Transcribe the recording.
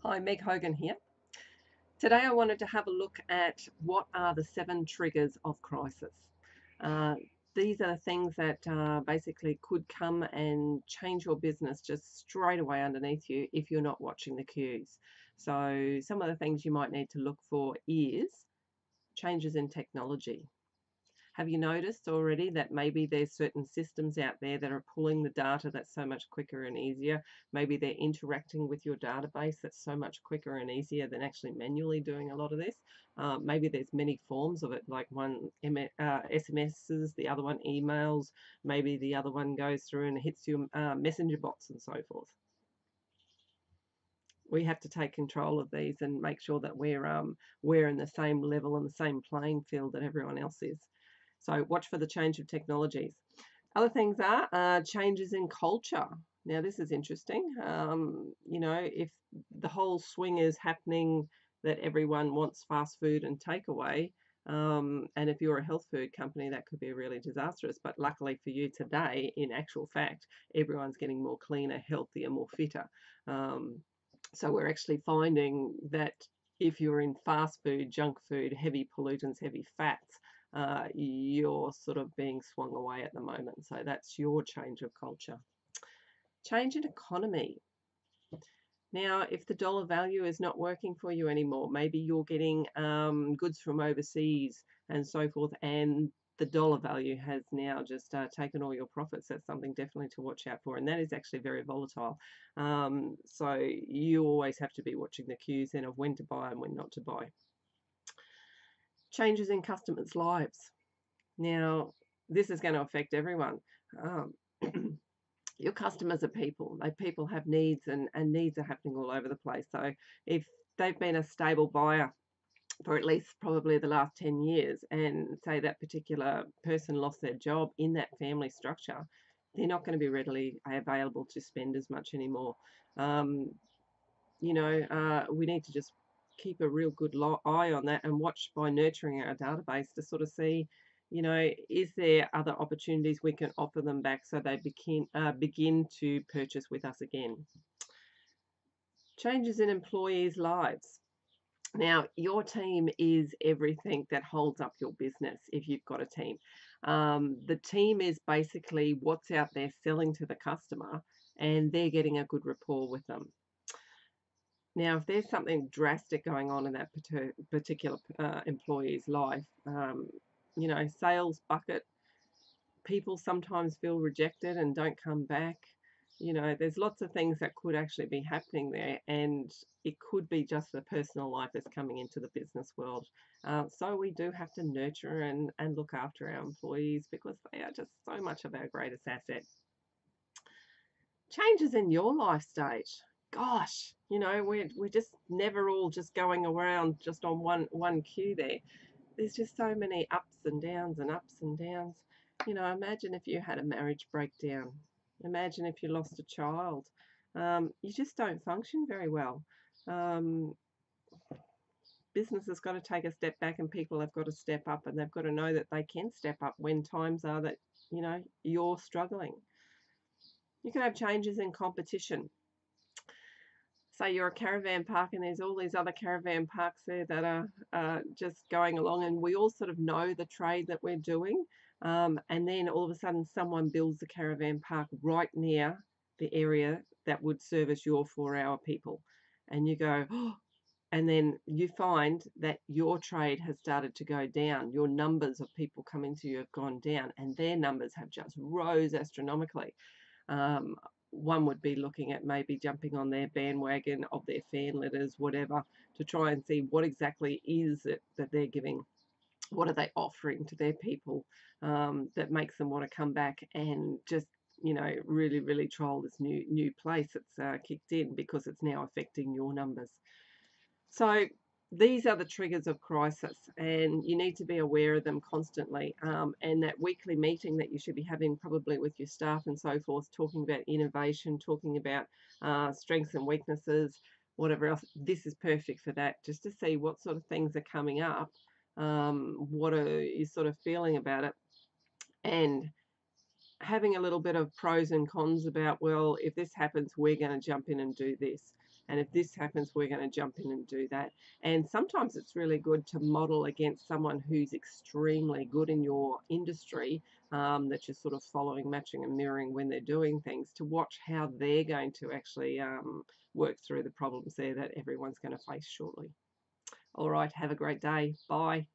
Hi, Meg Hogan here. Today I wanted to have a look at what are the 7 triggers of crisis. Uh, these are the things that basically could come and change your business just straight away underneath you if you're not watching the cues. So some of the things you might need to look for is changes in technology. Have you noticed already that maybe there's certain systems out there that are pulling the data that's so much quicker and easier? Maybe they're interacting with your database that's so much quicker and easier than actually manually doing a lot of this. Maybe there's many forms of it, like one SMSs, the other one emails, maybe the other one goes through and hits your messenger bots and so forth. We have to take control of these and make sure that we're in the same level and the same playing field that everyone else is. So watch for the change of technologies. Other things are changes in culture. Now, this is interesting. If the whole swing is happening that everyone wants fast food and takeaway, and if you're a health food company, that could be really disastrous. But luckily for you today, in actual fact, everyone's getting more cleaner, healthier, more fitter. Um, so we're actually finding that if you're in fast food, junk food, heavy pollutants, heavy fats, you're sort of being swung away at the moment. So that's your change of culture. Change in economy. Now, if the dollar value is not working for you anymore, maybe you're getting goods from overseas and so forth, and the dollar value has now just taken all your profits. That's something definitely to watch out for, and that is actually very volatile. So you always have to be watching the cues then of when to buy and when not to buy. Changes in customers' lives. Now, this is going to affect everyone. Um, your customers are people. People have needs, and needs are happening all over the place. So if they've been a stable buyer for at least probably the last 10 years, and say that particular person lost their job in that family structure, they're not going to be readily available to spend as much anymore. Um, we need to just keep a real good eye on that and watch by nurturing our database to sort of see, is there other opportunities we can offer them back so they begin to purchase with us again. Changes in employees' lives. Now, your team is everything that holds up your business if you've got a team. The team is basically what's out there selling to the customer, and they're getting a good rapport with them. Now, if there's something drastic going on in that particular employee's life, sales bucket, people sometimes feel rejected and don't come back. There's lots of things that could actually be happening there, and it could be just the personal life is coming into the business world. So we do have to nurture and look after our employees because they are just so much of our greatest asset. Changes in your life stage. Gosh, we're just never all just going around just on one cue there. There's just so many ups and downs and ups and downs. Imagine if you had a marriage breakdown. Imagine if you lost a child. You just don't function very well. Um, Business has got to take a step back, and people have got to step up, and they've got to know that they can step up when times are that you're struggling. You can have changes in competition. Say you're a caravan park and there's all these other caravan parks there that are just going along, and we all sort of know the trade that we're doing. And then all of a sudden, someone builds a caravan park right near the area that would service your 4-hour people. And you go, oh, and then you find that your trade has started to go down. Your numbers of people coming to you have gone down, and their numbers have just rose astronomically. Um, One would be looking at maybe jumping on their bandwagon of their fan letters, whatever, to try and see what exactly is it that they're giving. What are they offering to their people that makes them want to come back and just really, really troll this new place that's kicked in because it's now affecting your numbers. So these are the triggers of crisis, and you need to be aware of them constantly. And that weekly meeting that you should be having probably with your staff and so forth, talking about innovation, talking about strengths and weaknesses, whatever else. This is perfect for that, just to see what sort of things are coming up, what are you sort of feeling about it, and having a little bit of pros and cons about, well, if this happens, we're going to jump in and do this. And if this happens, we're going to jump in and do that. And sometimes it's really good to model against someone who's extremely good in your industry, that you're sort of following, matching, and mirroring when they're doing things, to watch how they're going to actually work through the problems there that everyone's going to face shortly. All right, have a great day. Bye.